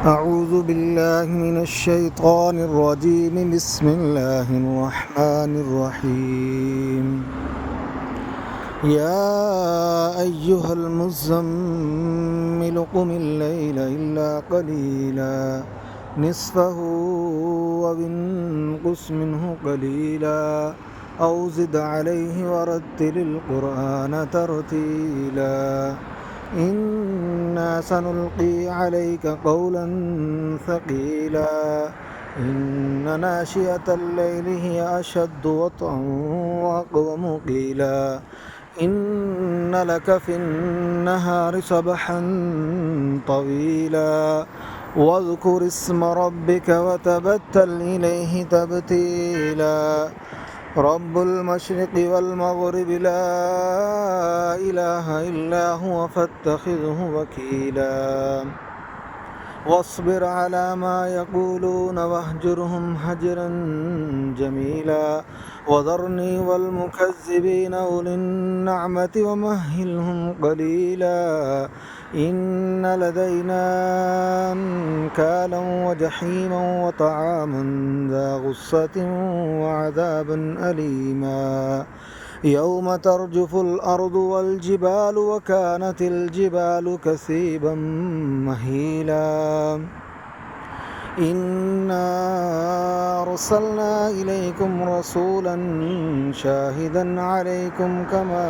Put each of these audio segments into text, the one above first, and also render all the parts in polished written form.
أعوذ بالله من الشيطان الرجيم. بسم الله الرحمن الرحيم. يا أيها المزمل قم الليل إلا قليلا نصفه وانقص منه قليلا أو زد عليه ورتل القرآن ترتيلا إنا سنلقي عليك قولا ثقيلا إن ناشئة الليل هي أشد وطئا وأقوم قيلا إن لك في النهار سبحا طويلا واذكر اسم ربك وتبتل إليه تبتيلا رب المشرق والمغرب لا إله إلا هو فاتخذه وكيلا واصبر على ما يقولون واهجرهم هجرا جميلا وذرني والمكذبين أولي النعمة ومهلهم قليلا إن لدينا أنكالا وجحيما وطعاما ذا غصة وعذابا أليما يوم ترجف الأرض والجبال وكانت الجبال كثيبا مهيلا إنا أرسلنا إليكم رسولا شاهدا عليكم كما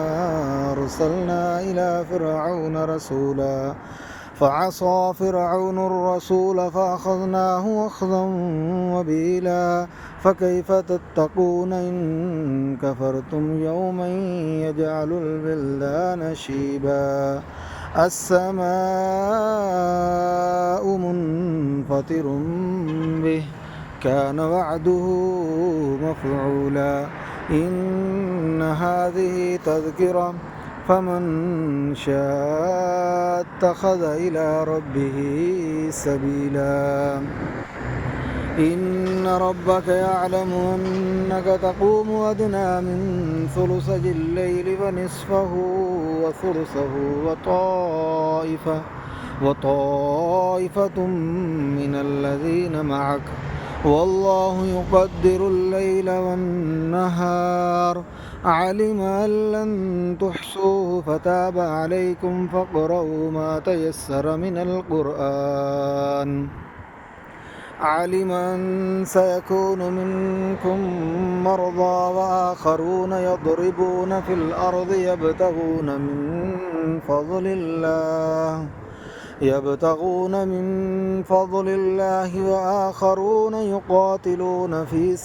أرسلنا إلى فرعون رسولا فعصى فرعون الرسول فأخذناه أخذا وبيلا فكيف تتقون إن كفرتم يوما يجعل البلدان شيبا السماء منفطر به كان وعده مفعولا إن هذه تذكرة فمن شاء اتخذ إلى ربه سبيلا إن ربك يعلم أنك تقوم أدنى من ثلثي الليل ونصفه وثلثه وطائفة من الذين معك والله يقدر الليل والنهار علم أن لن تحصوه فتاب عليكم فاقرؤوا ما تيسر من القرآن علم أن سيكون منكم مرضى وآخرون يضربون في الأرض يبتغون من فضل الله وآخرون يقاتلون في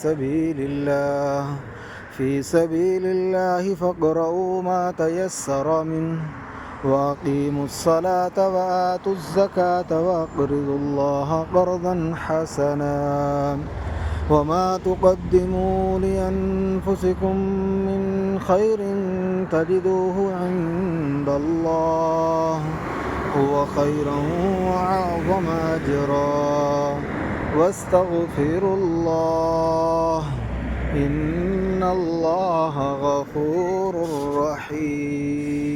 سبيل الله فاقرؤوا ما تيسر منه وأقيموا الصلاة وآتوا الزكاة وأقرضوا الله قرضا حسنا وما تقدموا لأنفسكم من خير تجدوه عند الله هو خيرا وأعظم أجرا واستغفروا الله إن الله غفور رحيم.